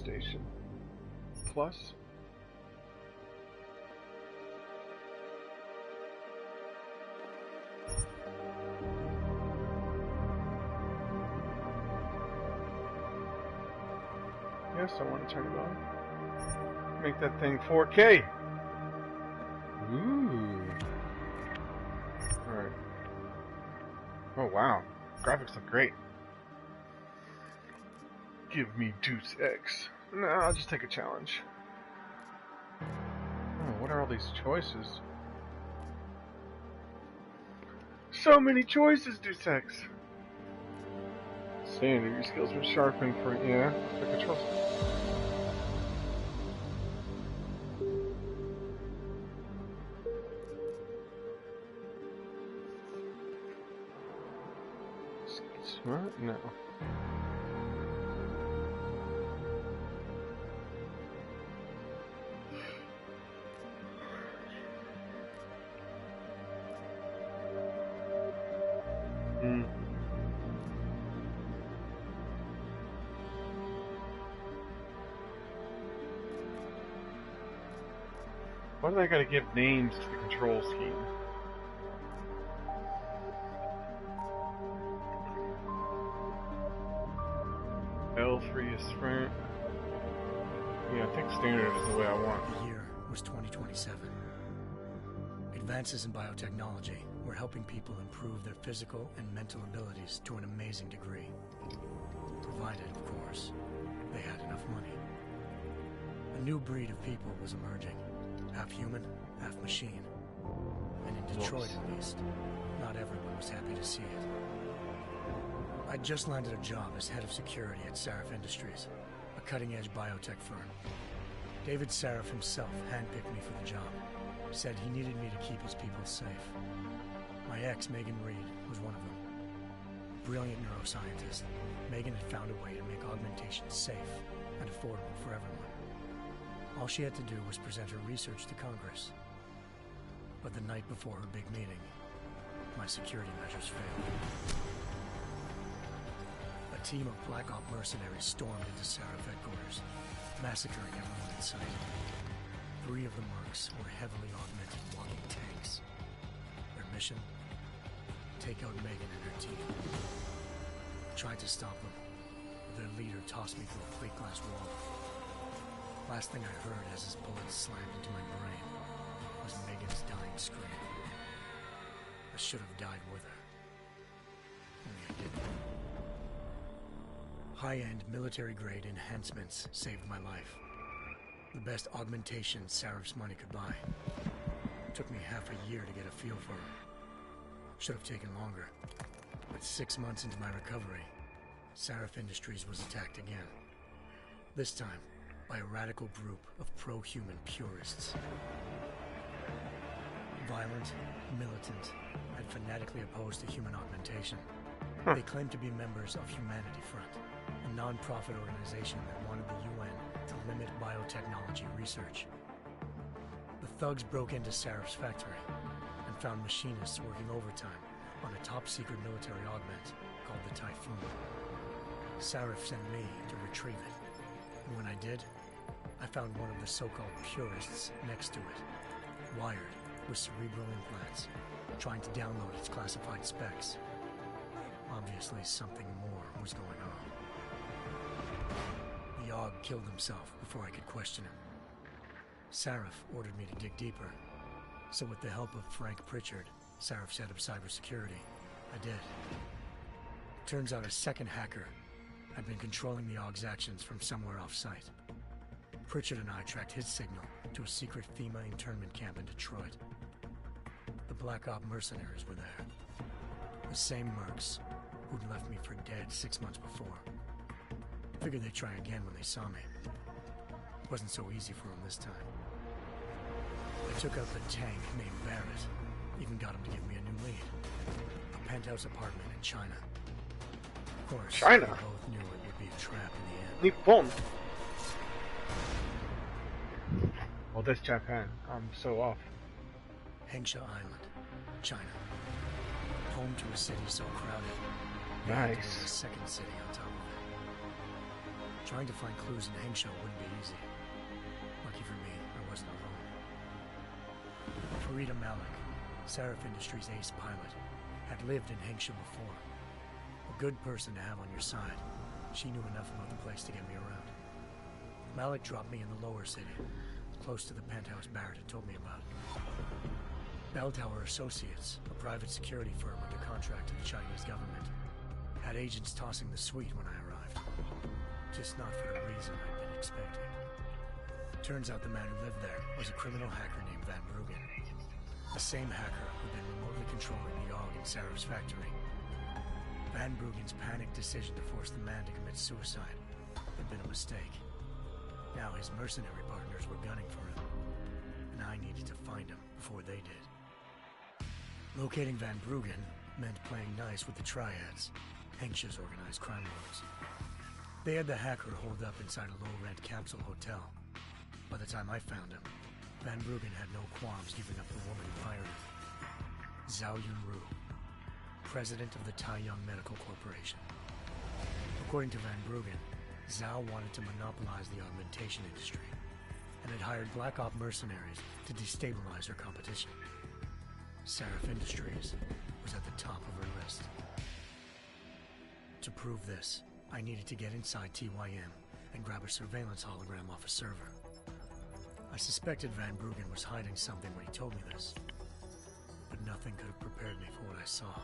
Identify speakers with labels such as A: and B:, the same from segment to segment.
A: station. Plus. Yes, I want to turn it on. Make that thing 4K. Ooh. Alright. Oh wow. Graphics look great. Give me Deus Ex. No, I'll just take a challenge. Oh, what are all these choices? So many choices, Deus Ex. Standard, your skills were sharpened for, yeah, the controls. Smart? No. Hmm. Why do I gotta give names to the control scheme? L3 is sprint. Yeah, I think standard is the way I want.
B: The year was 2027. Advances in biotechnology were helping people improve their physical and mental abilities to an amazing degree. Provided, of course, they had enough money. A new breed of people was emerging. Half human, half machine. And in Detroit, at least, not everyone was happy to see it. I'd just landed a job as head of security at Sarif Industries, a cutting-edge biotech firm. David Sarif himself handpicked me for the job. Said he needed me to keep his people safe. My ex, Megan Reed, was one of them. Brilliant neuroscientist, Megan had found a way to make augmentation safe and affordable for everyone. All she had to do was present her research to Congress. But the night before her big meeting, my security measures failed. A team of Black Op mercenaries stormed into Sarif headquarters, massacring everyone in sight. 3 of the mercs were heavily augmented walking tanks. Their mission? Take out Megan and her team. I tried to stop them, but their leader tossed me through a plate glass wall. Last thing I heard as his bullets slammed into my brain was Megan's dying scream. I should have died with her. Only I didn't. High-end military-grade enhancements saved my life. The best augmentation Sarif's money could buy. It took me half a year to get a feel for her. Should have taken longer. But 6 months into my recovery, Sarif Industries was attacked again. This time, by a radical group of pro-human purists. Violent, militant, and fanatically opposed to human augmentation. They claimed to be members of Humanity Front, a non-profit organization that wanted the UN to limit biotechnology research. The thugs broke into Sarif's factory and found machinists working overtime on a top-secret military augment called the Typhoon. Sarif sent me to retrieve it, and when I did, I found one of the so-called purists next to it, wired with cerebral implants, trying to download its classified specs. Obviously, something more was going on. The Aug killed himself before I could question him. Sarif ordered me to dig deeper, so with the help of Frank Pritchard, Sarif's head of cybersecurity, I did. Turns out a second hacker had been controlling the Aug's actions from somewhere off-site. Pritchard and I tracked his signal to a secret FEMA internment camp in Detroit. The Black Op mercenaries were there. The same mercs who'd left me for dead 6 months before. Figured they'd try again when they saw me. Wasn't so easy for them this time. I took out the tank named Barrett. Even got him to give me a new lead. A penthouse apartment in China. Of course,
A: China?
B: we both knew it would be a trap in the end.
A: Nippon. Oh, that's Japan. I'm so off.
B: Hengsha Island, China. Home to a city so crowded, they had to build a
A: Nice.
B: second city on top of it. Trying to find clues in Hengsha wouldn't be easy. Lucky for me, I wasn't alone. Farida Malik, Seraph Industries' ace pilot, had lived in Hengsha before. A good person to have on your side. She knew enough about the place to get me around. Malik dropped me in the lower city, close to the penthouse Barrett had told me about. Bell Tower Associates, a private security firm under contract to the Chinese government, had agents tossing the suite when I arrived. Just not for the reason I'd been expecting. Turns out the man who lived there was a criminal hacker named Van Bruggen. The same hacker who'd been remotely controlling the AUG in Sarah's factory. Van Bruggen's panicked decision to force the man to commit suicide had been a mistake. Now his mercenary partners were gunning for him, and I needed to find him before they did. Locating Van Bruggen meant playing nice with the Triads, Hengsha's organized crime lords. They had the hacker holed up inside a low-rent capsule hotel. By the time I found him, Van Bruggen had no qualms giving up the woman who hired him. Zhao Yunru, president of the Taiyang Medical Corporation. According to Van Bruggen, Zhao wanted to monopolize the augmentation industry and had hired Black Op mercenaries to destabilize her competition. Seraph Industries was at the top of her list. To prove this, I needed to get inside TYM and grab a surveillance hologram off a server. I suspected Van Bruggen was hiding something when he told me this, but nothing could have prepared me for what I saw.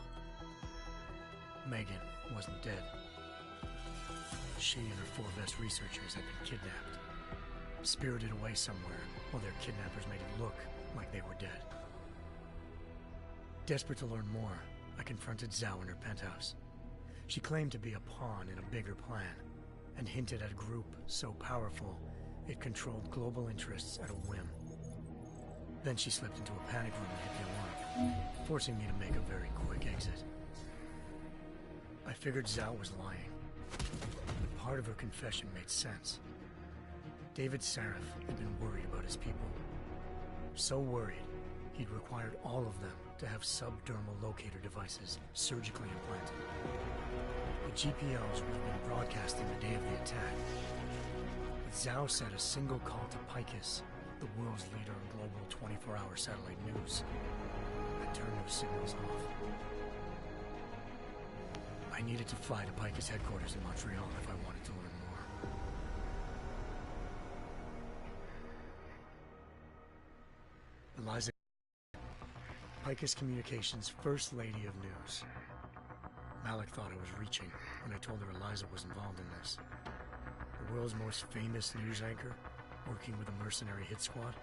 B: Megan wasn't dead. She and her 4 best researchers had been kidnapped, spirited away somewhere while their kidnappers made it look like they were dead. Desperate to learn more, I confronted Zhao in her penthouse. She claimed to be a pawn in a bigger plan, and hinted at a group so powerful it controlled global interests at a whim. Then she slipped into a panic room and hit the alarm, forcing me to make a very quick exit. I figured Zhao was lying, but part of her confession made sense. David Seraph had been worried about his people. So worried, he'd required all of them to have subdermal locator devices surgically implanted. The GPLs would have been broadcasting the day of the attack. But Zhao said a single call to Picus, the world's leader in global 24-hour satellite news, had turned those signals off. I needed to fly to Picus headquarters in Montreal if I wanted to learn more. Eliza, Picus Communications' First Lady of News. Malik thought I was reaching when I told her Eliza was involved in this. The world's most famous news anchor, working with a mercenary hit squad.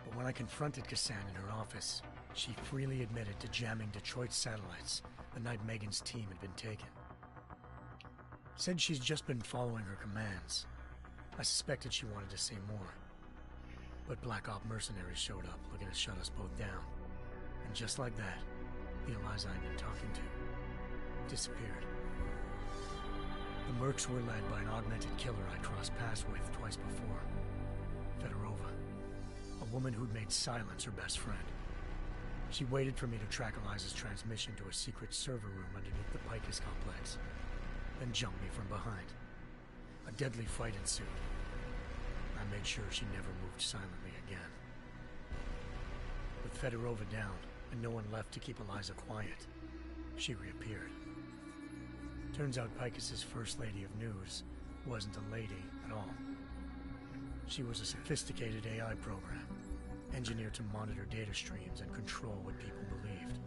B: But when I confronted Kassan in her office, she freely admitted to jamming Detroit's satellites the night Megan's team had been taken. Said she's just been following her commands. I suspected she wanted to say more. But Black Op mercenaries showed up looking to shut us both down. And just like that, the Eliza I'd been talking to disappeared. The Mercs were led by an augmented killer I'd crossed paths with twice before. Fedorova, a woman who'd made silence her best friend. She waited for me to track Eliza's transmission to a secret server room underneath the Picus complex, then jumped me from behind. A deadly fight ensued. I made sure she never moved silently again. With Fedorova down, and no one left to keep Eliza quiet, she reappeared. Turns out Picus's First Lady of News wasn't a lady at all. She was a sophisticated AI program, engineered to monitor data streams and control what people believed.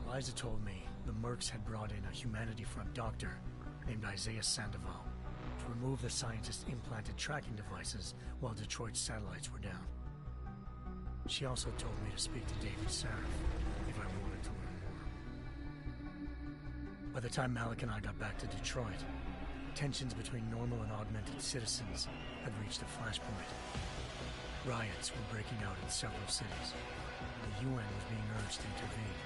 B: Eliza told me the Mercs had brought in a Humanity Front doctor named Isaiah Sandoval to remove the scientist's implanted tracking devices while Detroit's satellites were down. She also told me to speak to David Seraph if I wanted to learn more. By the time Malik and I got back to Detroit, tensions between normal and augmented citizens had reached a flashpoint. Riots were breaking out in several cities, and the UN was being urged to intervene.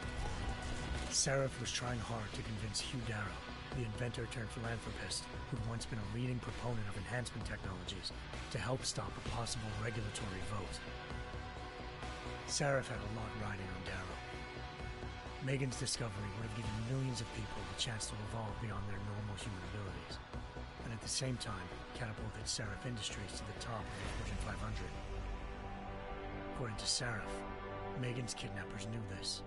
B: Seraph was trying hard to convince Hugh Darrow, the inventor turned philanthropist who'd once been a leading proponent of enhancement technologies, to help stop a possible regulatory vote. Seraph had a lot riding on Darrow. Megan's discovery would have given millions of people the chance to evolve beyond their normal human abilities, and at the same time catapulted Seraph Industries to the top of the Fortune 500. According to Seraph, Megan's kidnappers knew this,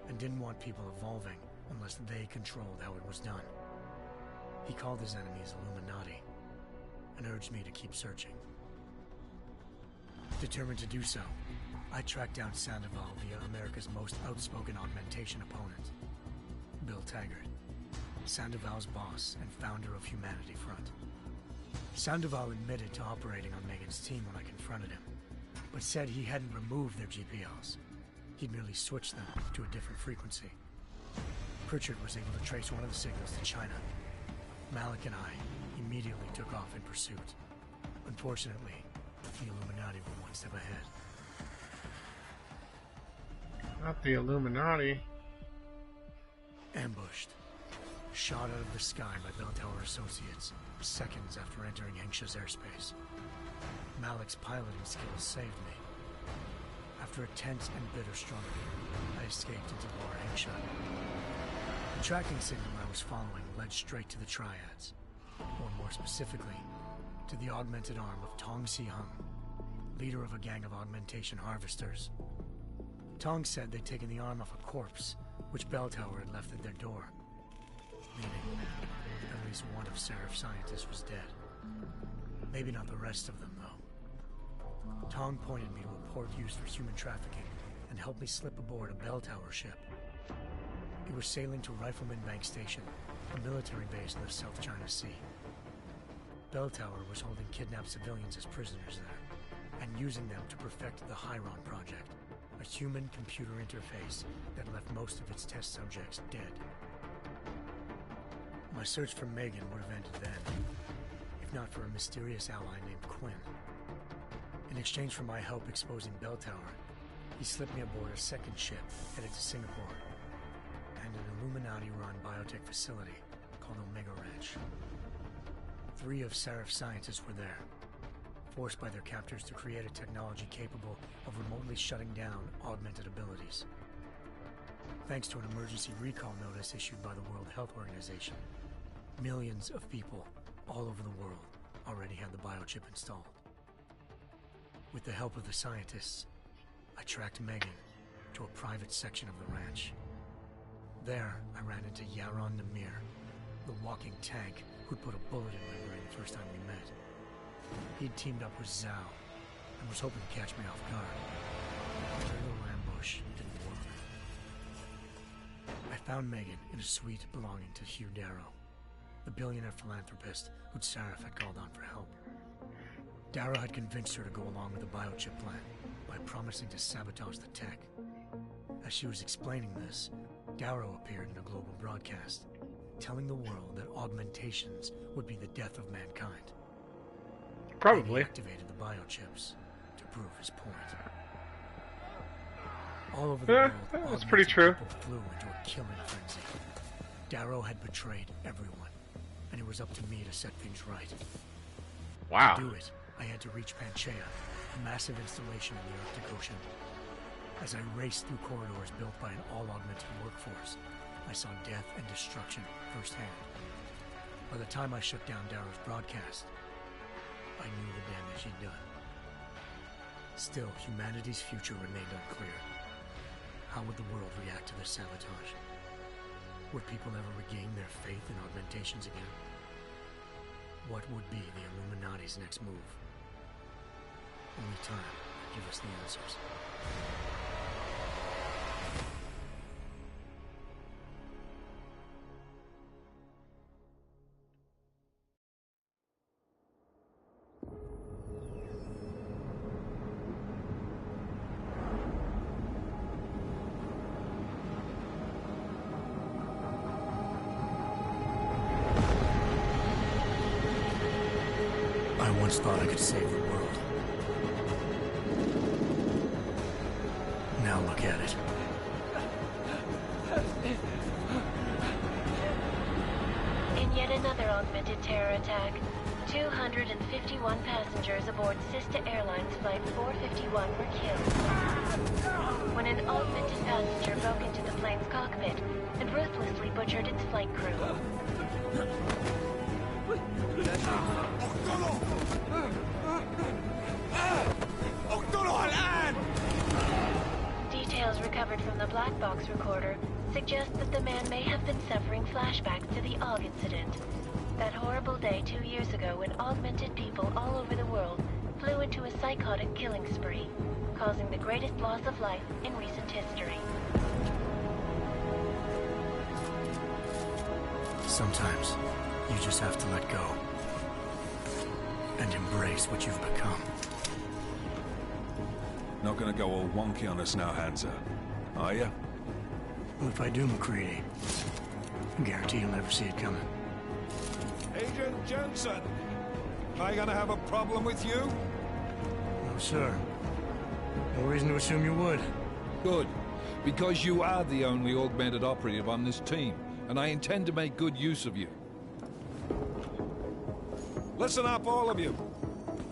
B: and didn't want people evolving unless they controlled how it was done. He called his enemies Illuminati, and urged me to keep searching. Determined to do so, I tracked down Sandoval via America's most outspoken augmentation opponent, Bill Taggart, Sandoval's boss and founder of Humanity Front. Sandoval admitted to operating on Megan's team when I confronted him, but said he hadn't removed their GPLs. He'd merely switched them to a different frequency. Pritchard was able to trace one of the signals to China. Malik and I immediately took off in pursuit. Unfortunately, the Illuminati were one step ahead.
A: Not the Illuminati.
B: Ambushed. Shot out of the sky by Bell Tower Associates, seconds after entering Hengsha's airspace. Malik's piloting skills saved me. After a tense and bitter struggle, I escaped into Lower Hengsha. The tracking signal I was following led straight to the Triads, or more specifically, to the augmented arm of Tong Si-hung, leader of a gang of augmentation harvesters. Tong said they'd taken the arm off a corpse, which Bell Tower had left at their door, meaning at least one of Seraph's scientists was dead. Maybe not the rest of them, though. Tong pointed me to a port used for human trafficking and helped me slip aboard a Bell Tower ship. It was sailing to Rifleman Bank Station, a military base in the South China Sea. Bell Tower was holding kidnapped civilians as prisoners there, and using them to perfect the Hyron Project, a human-computer interface that left most of its test subjects dead. My search for Megan would have ended then, if not for a mysterious ally named Quinn. In exchange for my help exposing Bell Tower, he slipped me aboard a second ship headed to Singapore, and an Illuminati-run biotech facility called Omega Ranch. 3 of Seraph's scientists were there, forced by their captors to create a technology capable of remotely shutting down augmented abilities. Thanks to an emergency recall notice issued by the World Health Organization, millions of people all over the world already had the biochip installed. With the help of the scientists, I tracked Megan to a private section of the ranch. There, I ran into Yaron Namir, the walking tank who'd put a bullet in my brain the first time we met. He'd teamed up with Zhao and was hoping to catch me off guard. Their little ambush didn't work. I found Megan in a suite belonging to Hugh Darrow, the billionaire philanthropist who'd Seraph had called on for help. Darrow had convinced her to go along with the biochip plan by promising to sabotage the tech. As she was explaining this, Darrow appeared in a global broadcast, telling the world that augmentations would be the death of mankind.
A: Probably.
B: He activated the biochips to prove his point. All over the world,
A: that's pretty true.
B: People flew into a killing frenzy. Darrow had betrayed everyone, and it was up to me to set things right.
A: Wow.
B: To do it, I had to reach Panchaea, a massive installation in the Arctic Ocean. As I raced through corridors built by an all-augmented workforce, I saw death and destruction firsthand. By the time I shut down Darrow's broadcast, I knew the damage he'd done. Still, humanity's future remained unclear. How would the world react to this sabotage? Would people ever regain their faith in augmentations again? What would be the Illuminati's next move? Only time could give us the answers. I once thought I could save the world. Now look at it.
C: In yet another augmented terror attack, 200 151 passengers aboard Sister Airlines Flight 451 were killed when an augmented passenger broke into the plane's cockpit and ruthlessly butchered its flight crew. Details recovered from the black box recorder suggest that the man may have been suffering flashbacks to the AUG incident. That horrible day 2 years ago when augmented people all over the world flew into a psychotic killing spree, causing the greatest loss of life in recent history.
B: Sometimes, you just have to let go. And embrace what you've become.
D: Not gonna go all wonky on us now, Hansa, are you?
B: Well, if I do, McCready, I guarantee you'll never see it coming.
D: Agent Jensen! Am I gonna have a problem with you?
B: No, sir. No reason to assume you would.
E: Good. Because you are the only augmented operative on this team, and I intend to make good use of you. Listen up, all of you.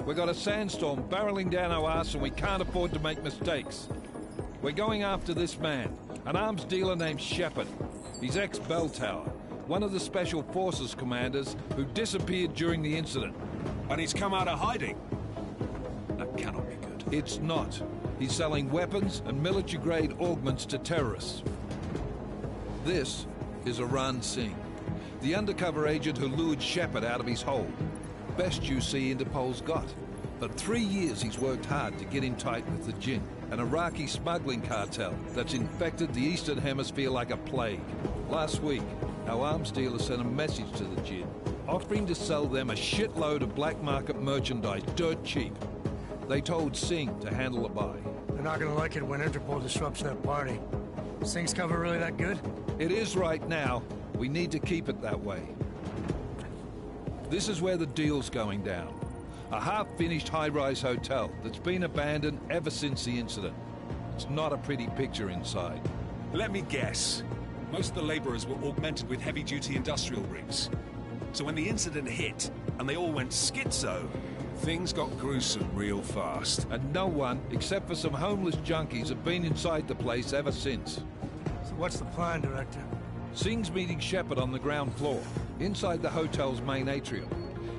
E: We've got a sandstorm barreling down our arse and we can't afford to make mistakes. We're going after this man, an arms dealer named Shepard. He's ex-Bell Tower, one of the Special Forces commanders who disappeared during the incident.
D: And he's come out of hiding. That cannot be good.
E: It's not. He's selling weapons and military-grade augments to terrorists. This is Iran Singh, the undercover agent who lured Shepard out of his hole. Best you see Interpol's got. For 3 years he's worked hard to get in tight with the Jinn, an Iraqi smuggling cartel that's infected the Eastern Hemisphere like a plague. Last week, our arms dealer sent a message to the Jinn, offering to sell them a shitload of black market merchandise dirt cheap. They told Singh to handle the buy.
B: They're not gonna like it when Interpol disrupts that party. Singh's cover really that good?
E: It is right now. We need to keep it that way. This is where the deal's going down. A half-finished high-rise hotel that's been abandoned ever since the incident. It's not a pretty picture inside.
D: Let me guess. Most of the laborers were augmented with heavy-duty industrial rigs. So when the incident hit, and they all went schizo, things got gruesome real fast.
E: And no one, except for some homeless junkies, have been inside the place ever since.
B: So what's the plan, Director?
E: Singh's meeting Shepard on the ground floor, inside the hotel's main atrium.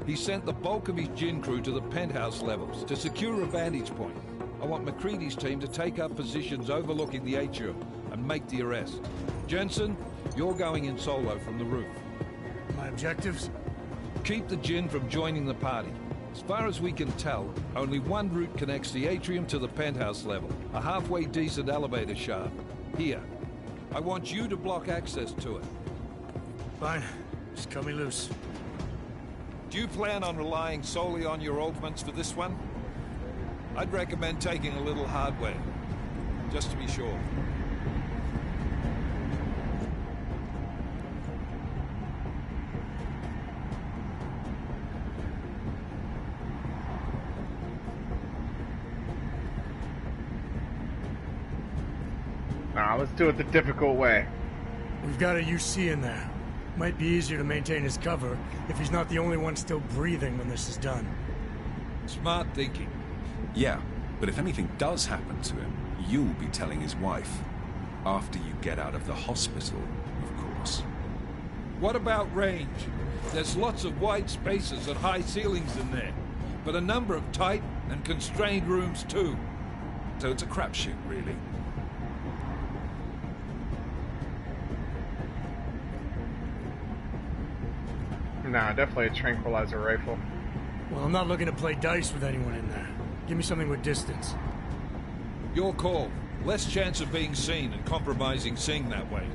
E: He sent the bulk of his Jinn crew to the penthouse levels to secure a vantage point. I want McCready's team to take up positions overlooking the atrium and make the arrest. Jensen, you're going in solo from the roof.
B: My objectives?
E: Keep the Jinn from joining the party. As far as we can tell, only one route connects the atrium to the penthouse level, a halfway decent elevator shaft. Here. I want you to block access to it.
B: Fine. Just cut me loose.
E: Do you plan on relying solely on your augments for this one? I'd recommend taking a little hardware, just to be sure.
A: Nah, let's do it the difficult way.
B: We've got a UC in there. Might be easier to maintain his cover if he's not the only one still breathing when this is done.
E: Smart thinking.
D: Yeah, but if anything does happen to him, you'll be telling his wife. After you get out of the hospital, of course.
E: What about range? There's lots of wide spaces and high ceilings in there, but a number of tight and constrained rooms too.
D: So it's a crapshoot, really.
A: Nah, definitely a tranquilizer rifle.
B: Well, I'm not looking to play dice with anyone in there. Give me something with distance.
E: Your call. Less chance of being seen and compromising Singh that way.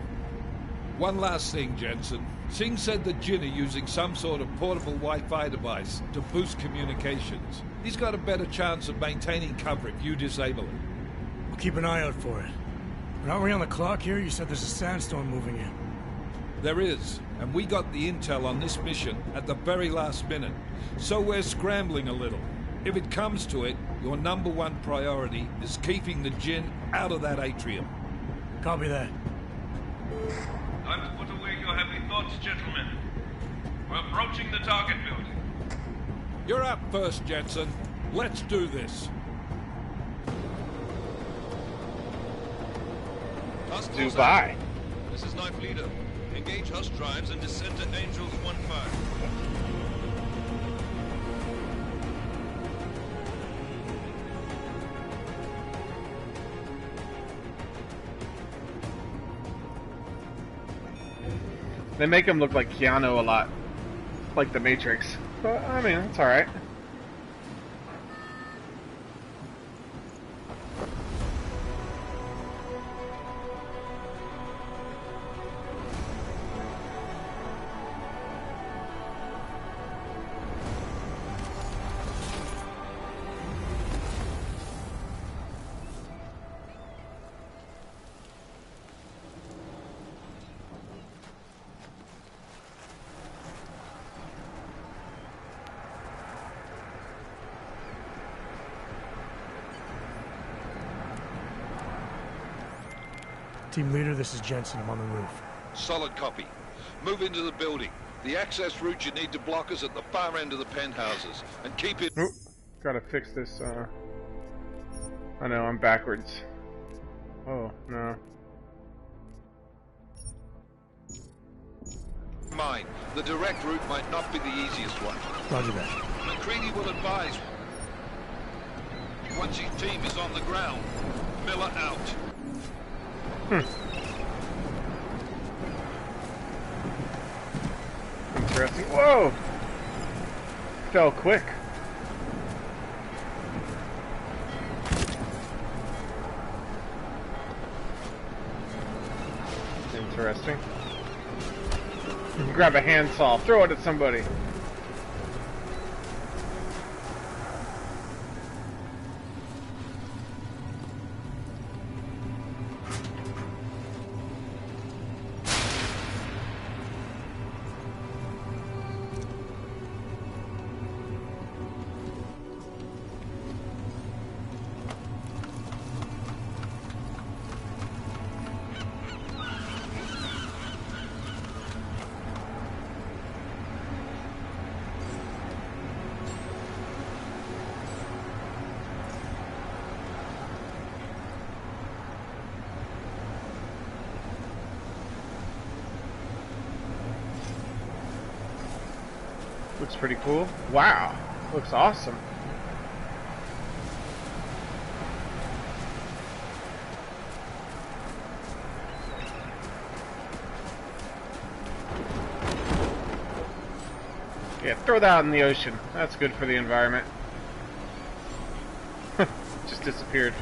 E: One last thing, Jensen. Singh said the Jinn are using some sort of portable Wi-Fi device to boost communications. He's got a better chance of maintaining cover if you disable it.
B: We'll keep an eye out for it. But aren't we on the clock here? You said there's a sandstorm moving in.
E: There is, and we got the intel on this mission at the very last minute, so we're scrambling a little. If it comes to it, your #1 priority is keeping the Jinn out of that atrium.
B: Copy that.
F: Time to put away your heavy thoughts, gentlemen. We're approaching the target building.
E: You're up first, Jensen. Let's do this.
A: Dubai.
F: This is Knife Leader. Engage Hush drives and descend to Angels 1-5.
A: They make him look like Keanu a lot, like the Matrix. But I mean, it's all right.
B: Team leader, this is Jensen. I'm on the roof.
E: Solid copy. Move into the building. The access route you need to block is at the far end of the penthouses. And keep it...
A: Oop, gotta fix this, I know, I'm backwards. Oh, no.
E: Mine. The direct route might not be the easiest one.
B: Roger that.
E: McCready will advise once his team is on the ground. Miller out.
A: Interesting. Whoa! Fell quick. Interesting. You can grab a handsaw, throw it at somebody. Looks pretty cool. Wow, looks awesome. Yeah, throw that out in the ocean. That's good for the environment. Just disappeared.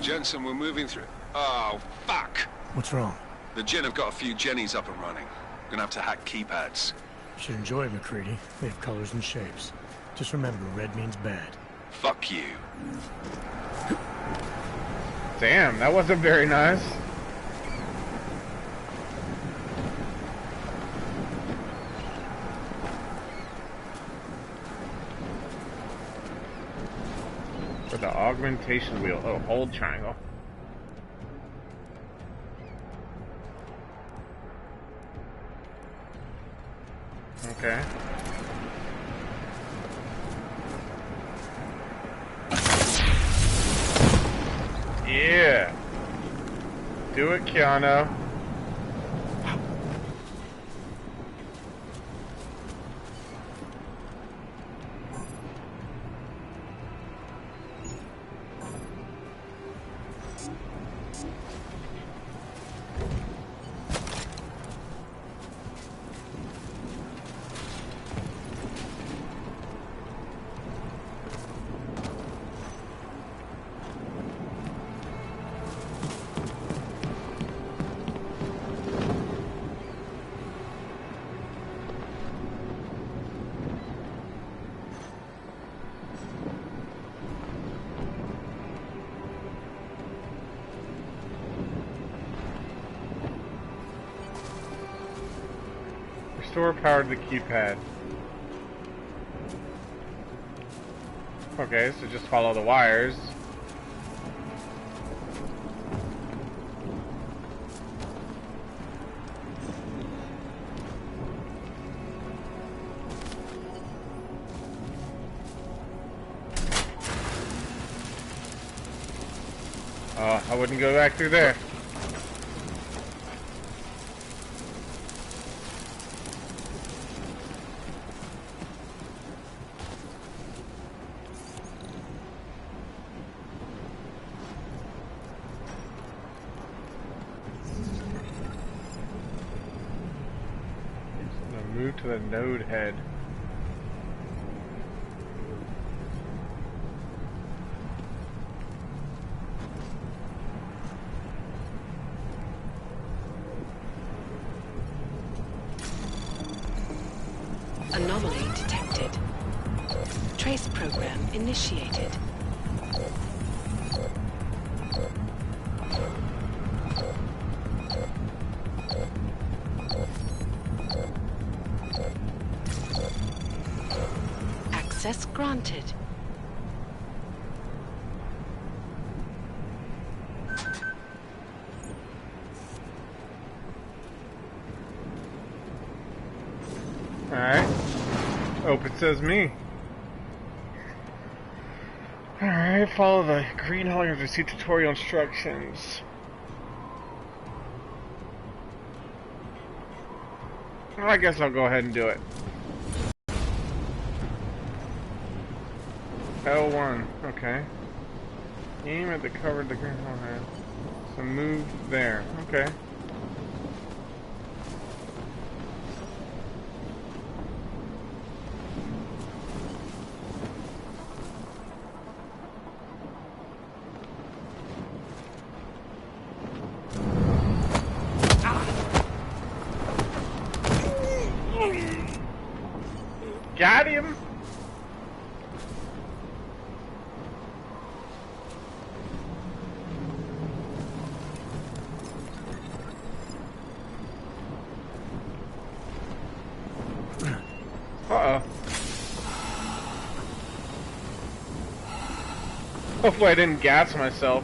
D: Jensen, we're moving through. Oh, fuck!
B: What's wrong?
D: The Gen have got a few Jennies up and running. Gonna have to hack keypads.
B: Should enjoy it, McCready. They have colors and shapes. Just remember, red means bad.
D: Fuck you.
A: Damn, that wasn't very nice. For the augmentation wheel. Oh, hold triangle. Okay. Yeah. Do it, Keanu. Restore power to the keypad. Okay, so just follow the wires. Oh, I wouldn't go back through there. Move to the node head.
G: Anomaly detected. Trace program initiated. Access granted.
A: Alright. Hope it says me. Alright, follow the green holograms to see tutorial instructions. I guess I'll go ahead and do it. L1, okay. Aim at the cover of the green hologram. So move there, okay. Got him! Uh-oh. Hopefully I didn't gas myself.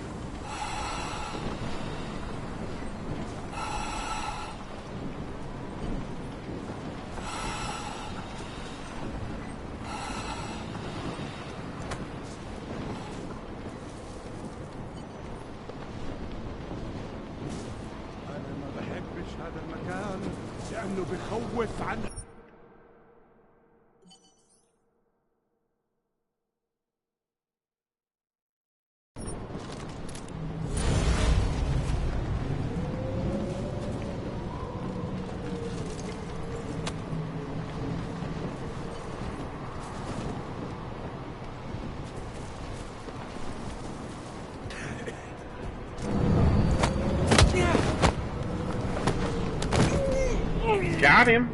A: Got him.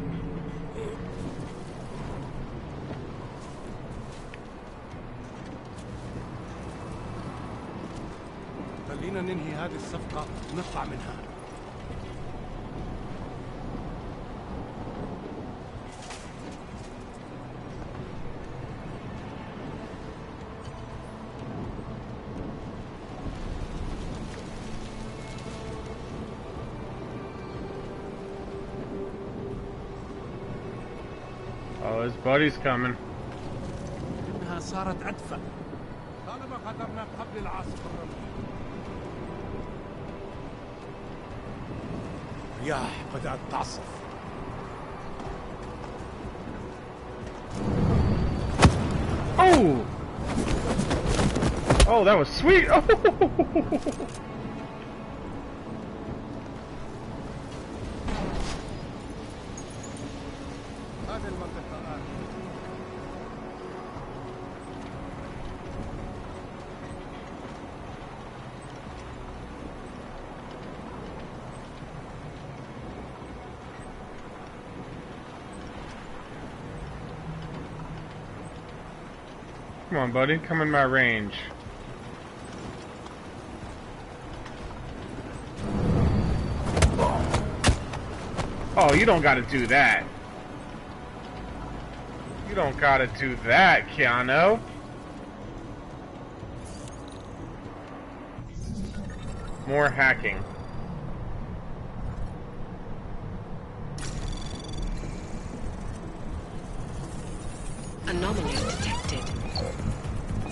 H: خلينا ننهي هذه الصفقة ونطلع منها.
A: Oh, his buddy's coming.
H: إنها صارت أدفأ. طالما قدرنا قبل العاصفة الرملية. رياح بدأت تعصف.
A: Oh! Oh, that was sweet! Oh!
H: هذه المنطقة
A: Come on, buddy. Come in my range. Oh, you don't gotta do that. You don't gotta do that, Keanu. More hacking.
G: Anomaly detected.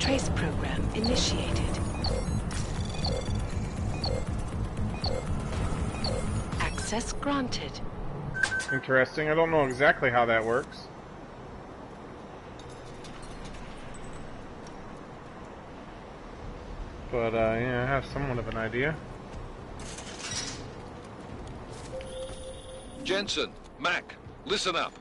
G: Trace program initiated. Access granted.
A: Interesting. I don't know exactly how that works. But, yeah, I have somewhat of an idea.
E: Jensen, Mac, listen up.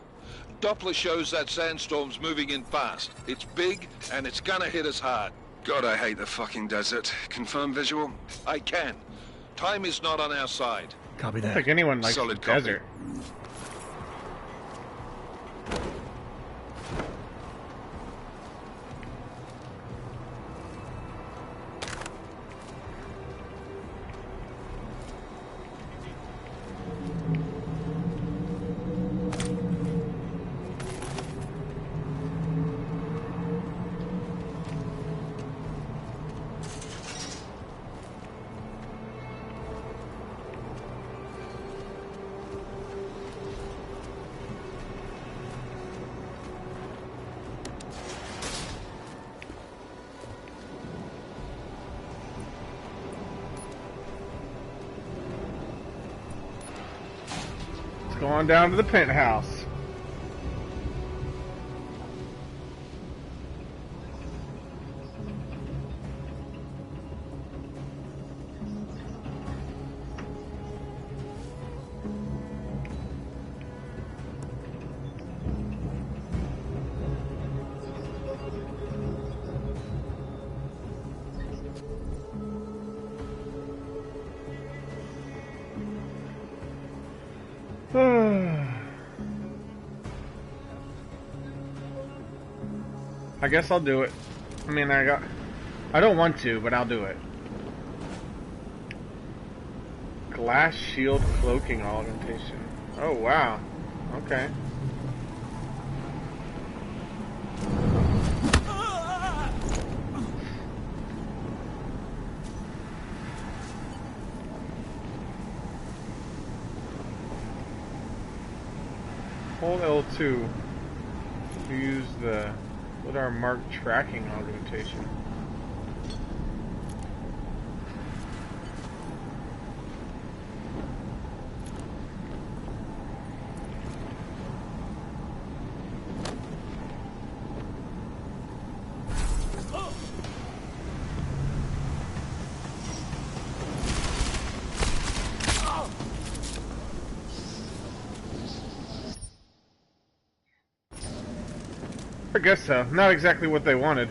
E: Doppler shows that sandstorm's moving in fast. It's big, and it's gonna hit us hard.
D: God, I hate the fucking desert. Confirm visual?
E: I can. Time is not on our side.
B: Copy
A: I don't
B: that.
A: think anyone likes the
D: Solid copy.
A: desert. Go on down to the penthouse. I guess I'll do it. I mean, I don't want to, but I'll do it. Glass shield cloaking augmentation. Oh, wow. Okay. Hold L2 to use the LiDAR mark tracking augmentation. I guess so. Not exactly what they wanted.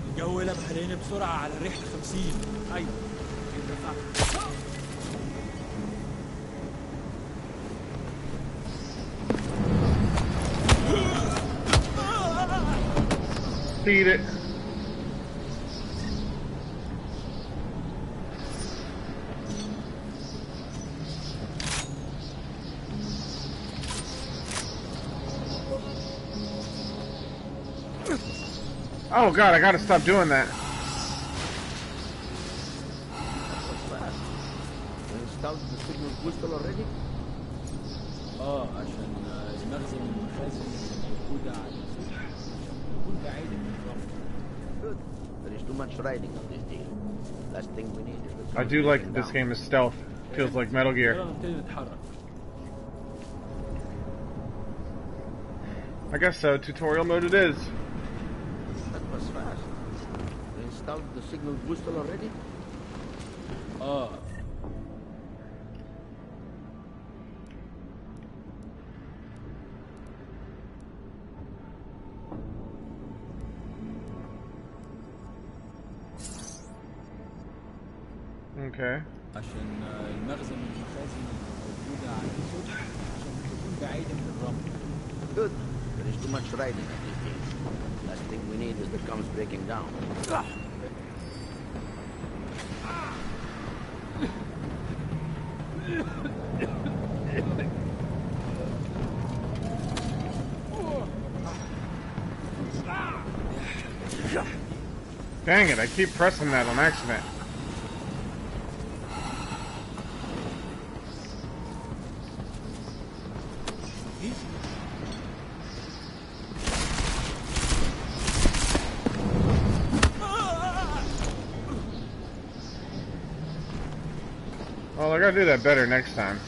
H: الجو قلب حاليا بسرعة على ريحة 50. أيوة.
A: Beat it. Oh god, I gotta stop doing that.
I: Installed the signal booster already?
H: عشان المخزن والمخازن الموجودة على السطح عشان تكون بعيدة من الرمل.
I: Good. There is too much riding on this deal. Last thing we need is the
A: I do like that this game is stealth. Feels like Metal Gear.
H: يلا نبتدي نتحرك.
A: I guess so. Tutorial mode it is.
I: That was fast. You installed the signal booster already?
A: Okay.
H: عشان المخزن والمخازن الموجودة على السطح عشان تكون بعيدة من الرمل.
I: Good. There is too much riding on this deal. Last thing we need is the comms breaking down.
A: Dang it, I keep pressing that on accident. I gotta do that better next time.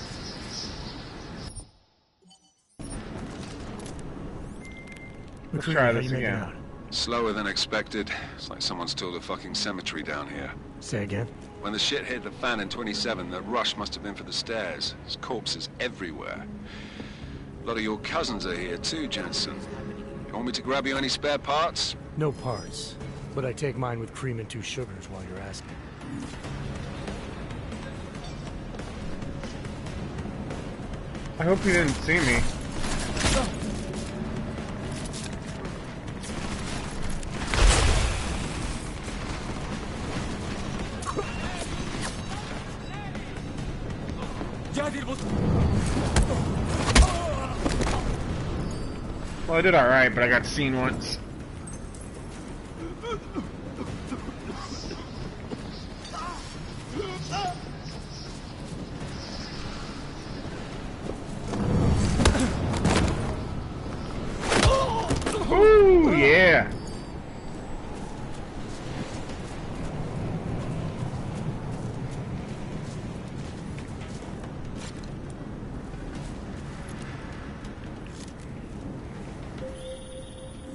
A: Let's try this again.
D: Slower than expected. It's like someone's tilled a fucking cemetery down here.
B: Say again?
D: When the shit hit the fan in 27, the rush must have been for the stairs. There's corpses everywhere. A lot of your cousins are here too, Jensen. You want me to grab you any spare parts?
B: No parts. But I take mine with cream and 2 sugars while you're asking.
A: I hope you didn't see me. Well, I did alright, but I got seen once. Ooh, yeah.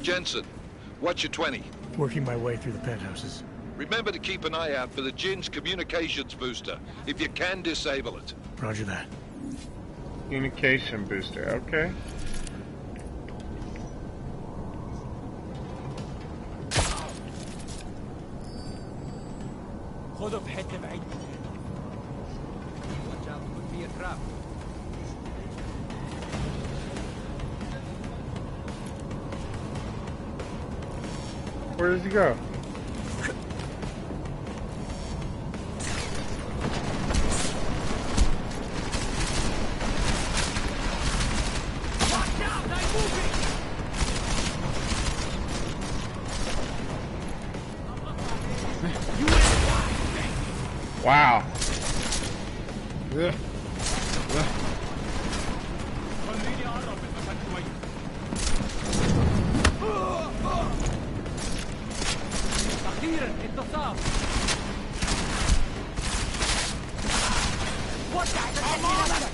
E: Jensen, what's your 20?
B: Working my way through the penthouses.
E: Remember to keep an eye out for the Jinn's communications booster. If you can, disable it.
B: Roger that.
A: Communication booster, okay.
H: خذه بحته بعيد. Watch out, could be a trap.
A: Where does he go?
H: Watch out, I'm moving.
A: Wow.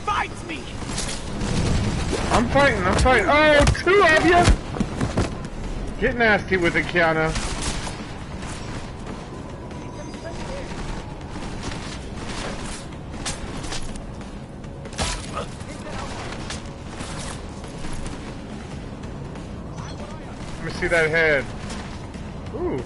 H: Fight me!
A: I'm fighting. Oh, 2 of you! Get nasty with it, Keanu. Let me see that head. Ooh.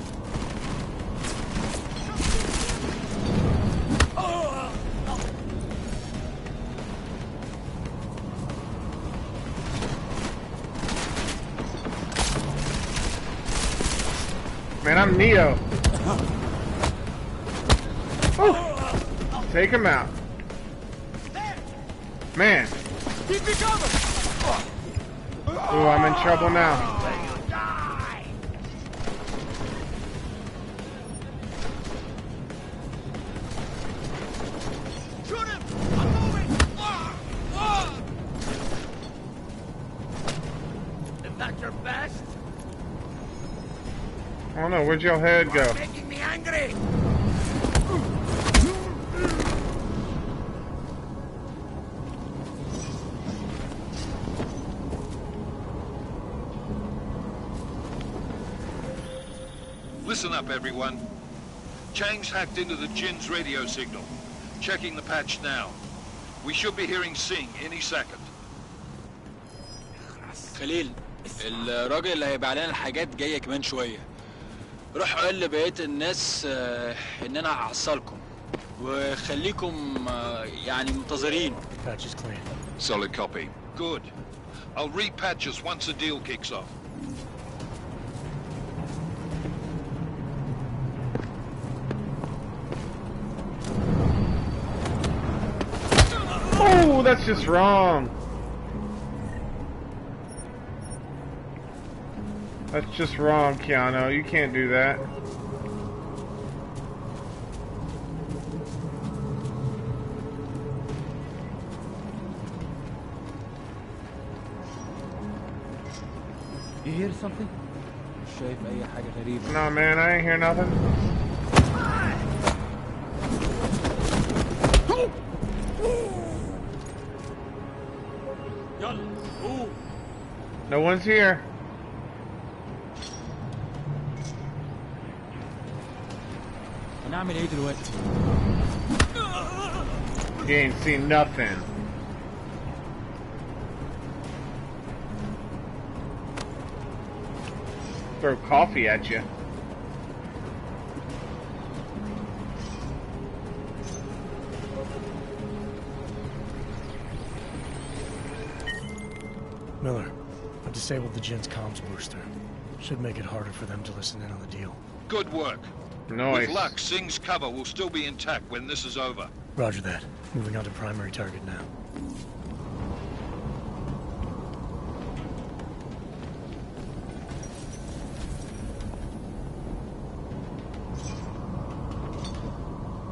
A: Man, I'm Neo. Oh. Take him out. Man. Ooh, I'm in trouble now.
H: Shoot him! I'm moving! Is that your best?
A: I don't know, where'd your head go?
H: Making me angry!
E: Listen up, everyone. Chang's hacked into the Jinn's radio signal. Checking the patch now. We should be hearing Singh any second.
J: خليل الراجل اللي هيبيع لنا الحاجات جايه كمان شويه. روح قول لبقيه الناس ان انا هحصلكم وخليكم يعني منتظرين.
B: Patch is clean.
E: Solid copy. Good. I'll repatch us once the deal kicks off.
A: Oh, that's just wrong. That's just wrong, Keanu. You can't do that.
H: You hear something? شايف أي حاجة غريبة.
A: No, man, I ain't hear nothing. No one's here.
H: هنعمل ايه دلوقتي؟
A: You ain't seen nothing. Throw coffee at you.
B: Miller, I've disabled the Jin's comms booster. Should make it harder for them to listen in on the deal.
F: Good work.
A: Nice.
F: With luck, Singh's cover will still be intact when this is over.
B: Roger that. Moving on to primary target now.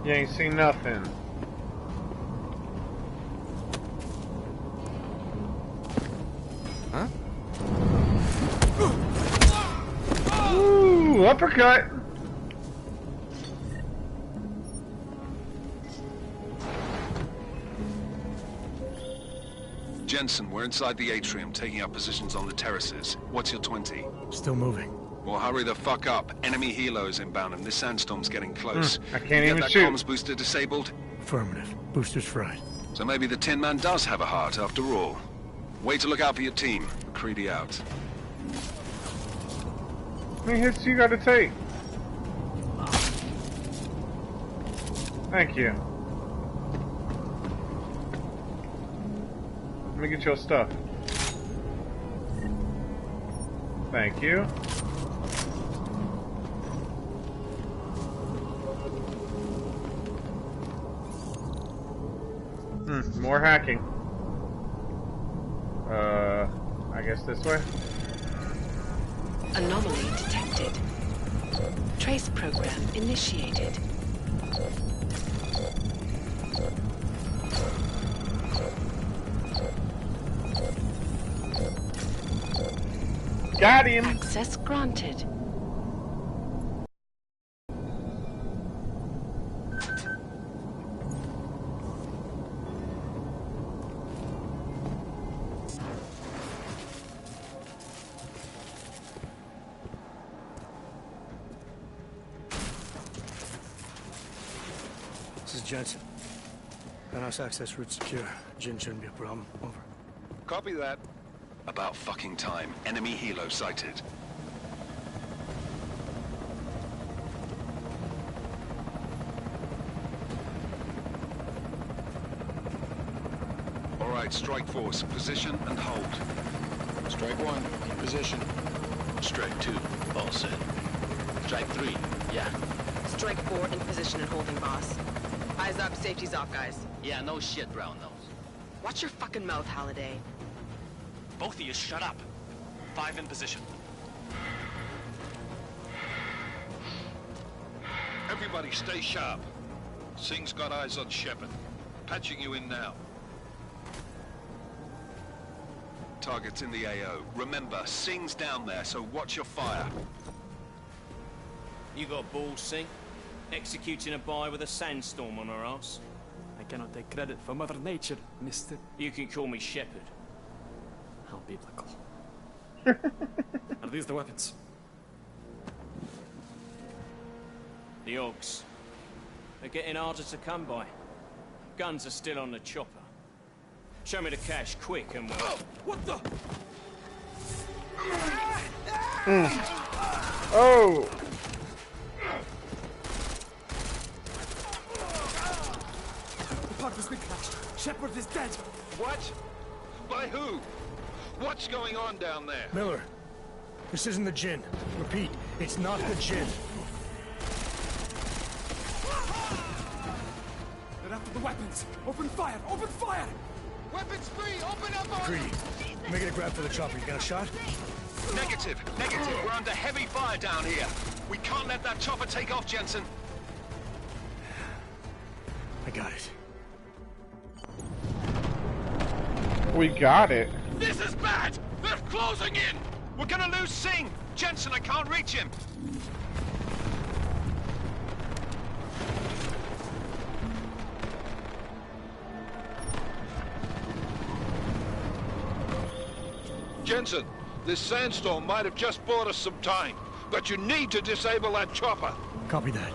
A: You ain't seen nothing.
H: Huh?
A: Ooh, uppercut.
D: Jensen, we're inside the atrium, taking up positions on the terraces. What's your 20?
B: Still moving.
D: Well, hurry the fuck up. Enemy helos inbound, and this sandstorm's getting close.
A: I can't
D: You
A: even
D: get that
A: shoot.
D: comms booster disabled?
B: Affirmative. Booster's fried.
D: So maybe the Tin Man does have a heart, after all. Way to look out for your team. Creedy out.
A: How many hits you gotta take? Thank you. Let me get your stuff. Thank you. More hacking. I guess this way?
G: Anomaly detected. Trace program initiated.
A: Got him!
G: Access granted.
B: This is Jensen. Penthouse access route secure. Jin shouldn't be a problem. Over.
F: Copy that.
D: About fucking time. Enemy helo sighted. All right, strike force. Position and hold.
K: Strike 1, in position. Strike 2, all set. Strike 3, yeah.
L: Strike 4 in position and holding, boss. Eyes up, safety's off, guys.
K: Yeah, no shit, brown nose.
L: Watch your fucking mouth, Halliday.
K: Both of you shut up. 5 in position.
F: Everybody stay sharp. Singh's got eyes on Shepard. Patching you in now.
D: Target's in the AO. Remember, Singh's down there, so watch your fire.
M: You got balls, Singh? Executing a buy with a sandstorm on her ass?
H: I cannot take credit for Mother Nature, mister.
M: You can call me Shepard.
H: How biblical. Are these the weapons?
M: The Augs. They're getting harder to come by. Guns are still on the chopper. Show me the cash, quick, and we'll...
H: Oh, what the?
A: Oh!
H: The pod has been crashed. Shepard is dead.
F: What? By who? What's going on down there?
B: Miller, this isn't the Jin. Repeat, it's not the Jin.
H: They're after the weapons. Open fire! Open fire!
F: Weapons free! Open up!
B: Creedy, making a grab for the chopper. You got a shot?
D: Negative. Negative. We're under heavy fire down here. We can't let that chopper take off, Jensen.
B: I got it.
A: We got it.
D: This is bad! They're closing in! We're gonna lose Singh! Jensen, I can't reach him!
F: Jensen, this sandstorm might have just bought us some time, but you need to disable that chopper.
B: Copy that.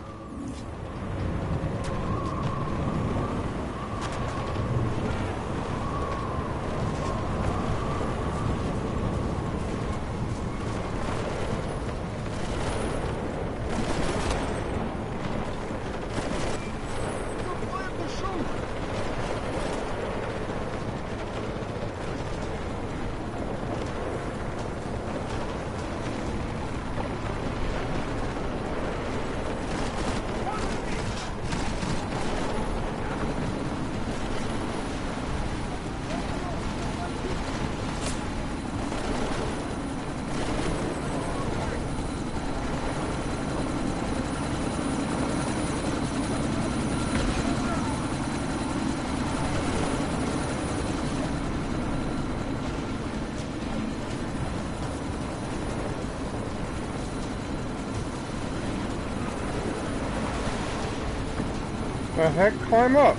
A: The heck? Climb up!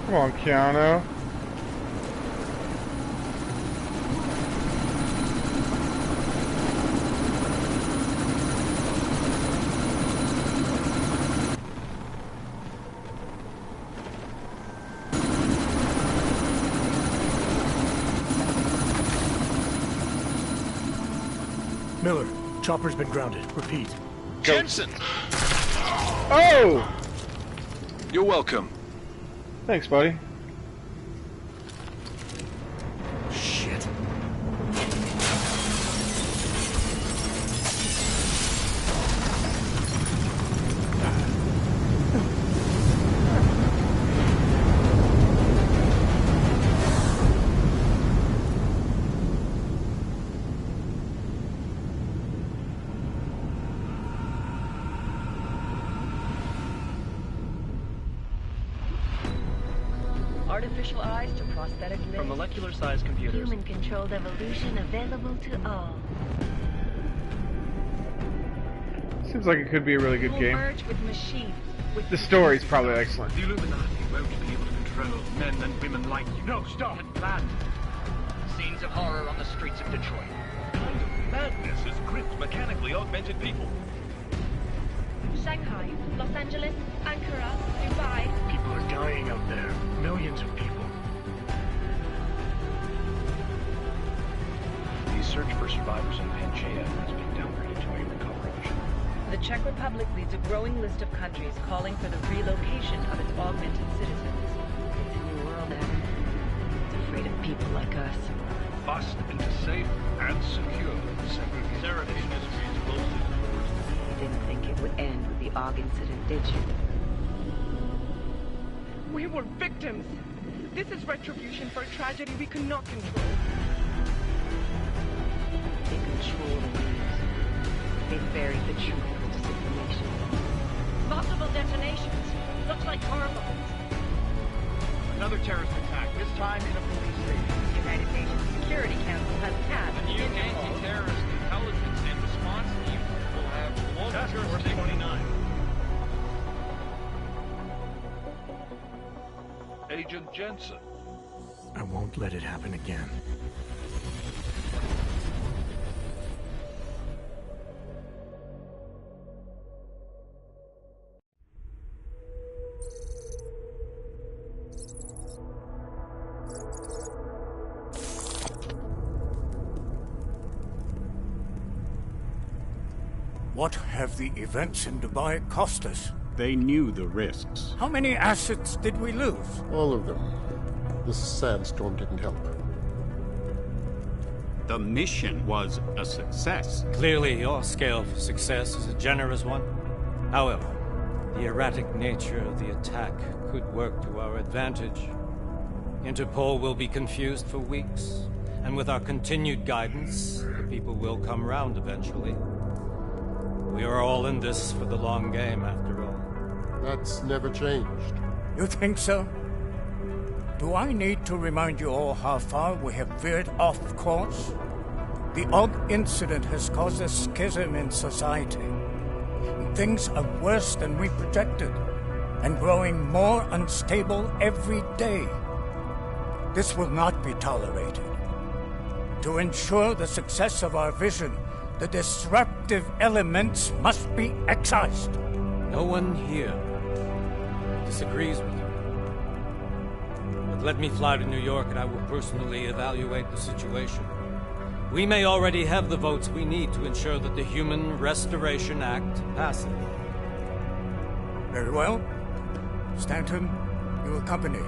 A: Come on, Keanu.
B: Miller, chopper's been grounded. Repeat.
D: Jensen!
A: Oh!
D: You're welcome.
A: Thanks, buddy.
B: Shit.
N: Artificial eyes to prosthetic limbs. From molecular-sized computers.
C: Human-controlled evolution available to all.
A: Seems like it could be a really good game.
N: Merge with machines.
A: The story's probably excellent.
H: The Illuminati won't be able to control men and women like you. No, stop! Planned.
O: Scenes of horror on the streets of Detroit.
H: Kind of madness has gripped mechanically augmented people.
P: Shanghai, Los Angeles, Ankara, Dubai.
B: People are dying out there. Millions of people.
O: The search for survivors in Pangaea has been downgraded to a recovery mission.
N: The Czech Republic leads a growing list of countries calling for the relocation of its augmented citizens.
C: It's a new world, Adam. It's afraid of people like us.
H: Bust into safe and secure segregation is closely to the worst.
C: You didn't think it would end with the AUG incident, did you?
P: We were victims. This is retribution for a tragedy we could not control.
C: They control the news. They buried the truth with disinformation.
P: Multiple detonations. Looks like horrible.
H: Another terrorist attack, this time in a police station.
N: The United Nations Security Council has passed
H: The new anti-terrorist intelligence and response team will have Task Force 29.
F: Agent Jensen.
B: I won't let it happen again.
Q: What have the events in Dubai cost us?
R: They knew the risks.
Q: How many assets did we lose?
S: All of them. The sandstorm didn't help.
R: The mission was a success.
T: Clearly, your scale for success is a generous one. However, the erratic nature of the attack could work to our advantage. Interpol will be confused for weeks, and with our continued guidance, the people will come round eventually. We are all in this for the long game, after all.
S: That's never changed.
Q: You think so? Do I need to remind you all how far we have veered off course? The AUG incident has caused a schism in society. things are worse than we projected, and growing more unstable every day. This will not be tolerated. To ensure the success of our vision, the disruptive elements must be excised.
T: No one here disagrees with you. But let me fly to New York and I will personally evaluate the situation. We may already have the votes we need to ensure that the Human Restoration Act passes.
Q: Very well. Stanton, you accompany.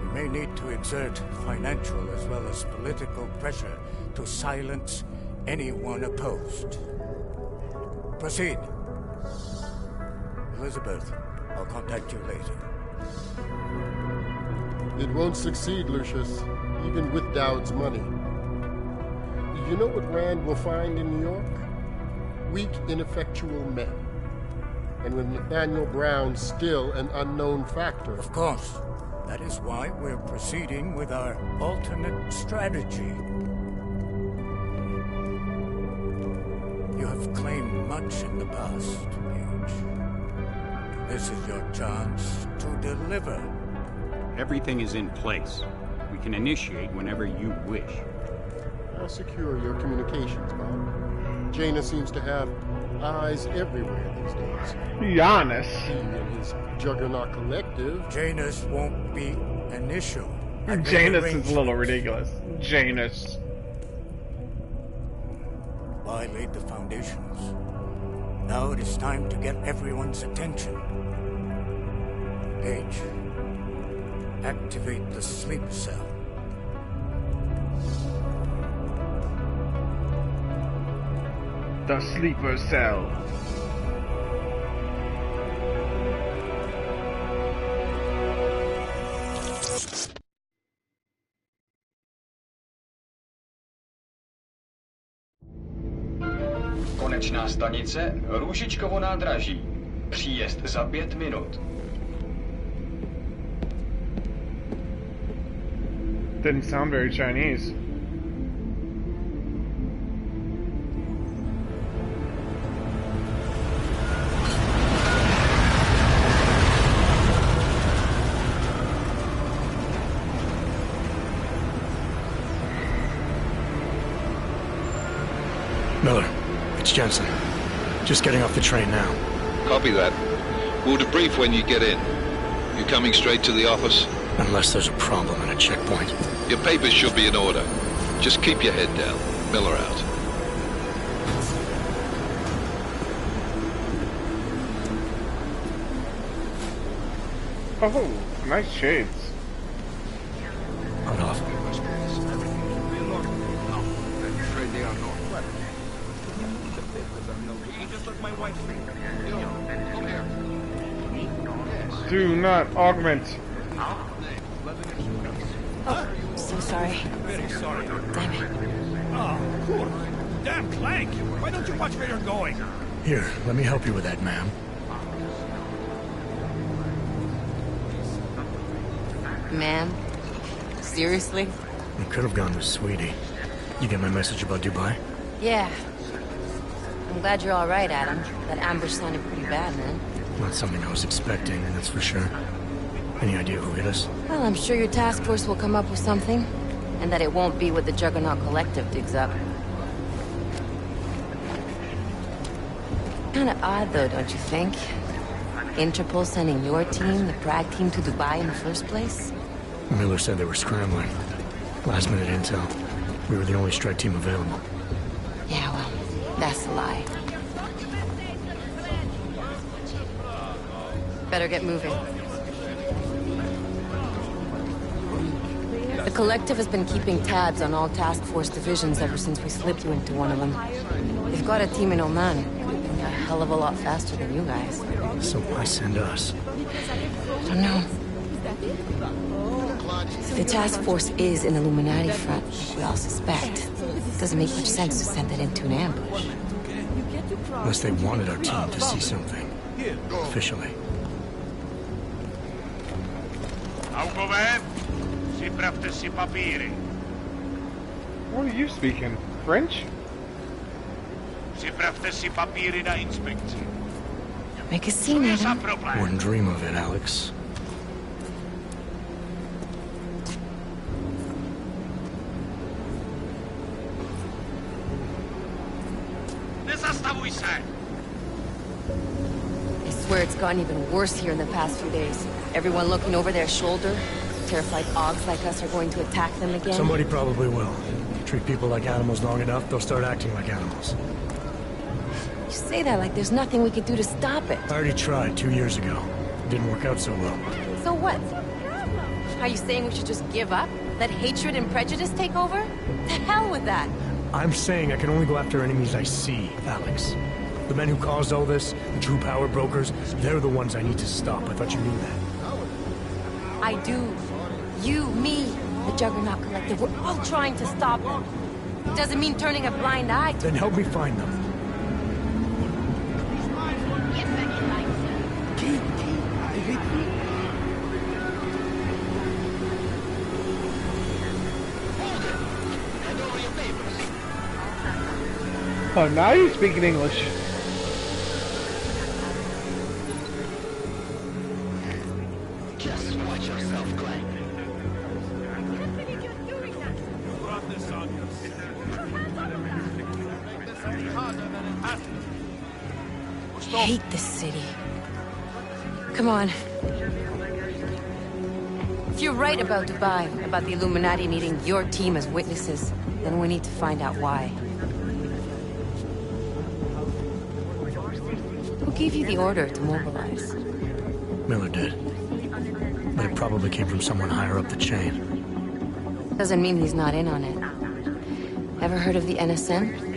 Q: We may need to exert financial as well as political pressure to silence anyone opposed. Proceed. Elizabeth, I'll contact you later.
S: It won't succeed, Lucius, even with Dowd's money. You know what Rand will find in New York? Weak, ineffectual men. And with Nathaniel Brown still an unknown factor.
Q: Of course. That is why we're proceeding with our alternate strategy. You have claimed much in the past, Paige. This is your chance to deliver.
R: Everything is in place. We can initiate whenever you wish.
S: I'll secure your communications, Bob. Jaina seems to have eyes everywhere these days.
A: Giannis.
S: He and his Juggernaut Collective.
Q: Janus won't be an issue.
A: Janus is a little ridiculous. Janus.
Q: I laid the foundations. Now it is time to get everyone's attention. Paige, activate the sleep cell.
A: The sleeper cell.
U: Konečná stanice Růžičkovo nádraží. Příjezd za 5 minut.
A: Didn't sound very Chinese.
B: Miller, it's Jensen. Just getting off the train now.
F: Copy that. We'll debrief when you get in. You coming straight to the office?
B: Unless there's a problem at a checkpoint.
F: Your papers should be in order. Just keep your head down. Miller out.
A: Oh, nice shades.
B: Cut off.
A: Do not augment.
G: Oh, so sorry.
H: Very sorry.
G: Damn it.
H: Oh, cool. Damn Clank! Why don't you watch where you're going?
B: Here, let me help you with that, ma'am.
L: Ma'am? Seriously?
B: I could have gone with Sweetie. You get my message about Dubai?
L: Yeah. I'm glad you're all right, Adam. That ambush sounded pretty bad, man.
B: Not something I was expecting, that's for sure. Any idea who hit us?
L: Well, I'm sure your task force will come up with something. And that it won't be what the Juggernaut Collective digs up. Kinda odd, though, don't you think? Interpol sending your team, the Prague team, to Dubai in the first place?
B: Miller said they were scrambling. Last-minute intel. We were the only strike team available.
L: Yeah, well, that's a lie. Better get moving. The Collective has been keeping tabs on all task force divisions ever since we slipped you into one of them. They've got a team in Oman. A hell of a lot faster than you guys.
B: So why send us?
L: I don't know. If the task force is an Illuminati front, like we all suspect, it doesn't make much sense to send it into an ambush.
B: Unless they wanted our team to see something. Officially.
A: What are you speaking? French?
I: Przypraw si papíry na inspekci.
L: Make a scene, Adam.
B: Wouldn't dream of it, Alex.
I: Nezastavuj se!
L: I swear it's gotten even worse here in the past few days. Everyone looking over their shoulder. Terrified Augs like us are going to attack them again.
B: Somebody probably will. Treat people like animals long enough, they'll start acting like animals.
L: You say that like there's nothing we could do to stop it.
B: I already tried 2 years ago. Didn't work out so well.
L: So what? Are you saying we should just give up? Let hatred and prejudice take over? The hell with that!
B: I'm saying I can only go after enemies I see, Alex. The men who caused all this, the true power brokers, they're the ones I need to stop. I thought you knew that.
L: I do. You, me, the Juggernaut Collective, we're all trying to stop them. Doesn't mean turning a blind eye to
B: Then help me find them.
A: Oh, now you're speaking English.
I: Just watch yourself, Glenn.
L: I hate this city. Come on. If you're right about Dubai, about the Illuminati needing your team as witnesses, then we need to find out why. Who gave you the order to mobilize?
B: Miller did. But it probably came from someone higher up the chain.
L: Doesn't mean he's not in on it. Ever heard of the NSN?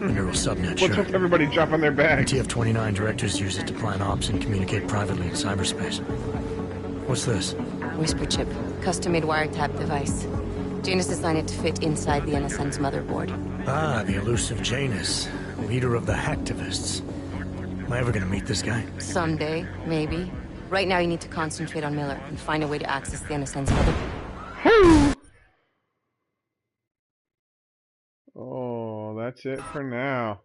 B: The neural subnet,
A: What's
B: sure.
A: with everybody jump on their bags?
B: TF-29 directors use it to plan ops and communicate privately in cyberspace. What's this?
L: Whisper chip. Custom-made wiretap device. Janus designed it to fit inside the NSN's motherboard.
B: Ah, the elusive Janus. Leader of the hacktivists. Am I ever gonna meet this guy?
L: Someday, maybe. Right now you need to concentrate on Miller and find a way to access the NSN's motherboard.
A: Oh, that's it for now.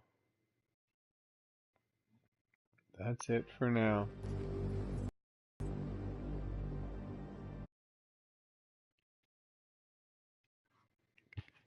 A: That's it for now.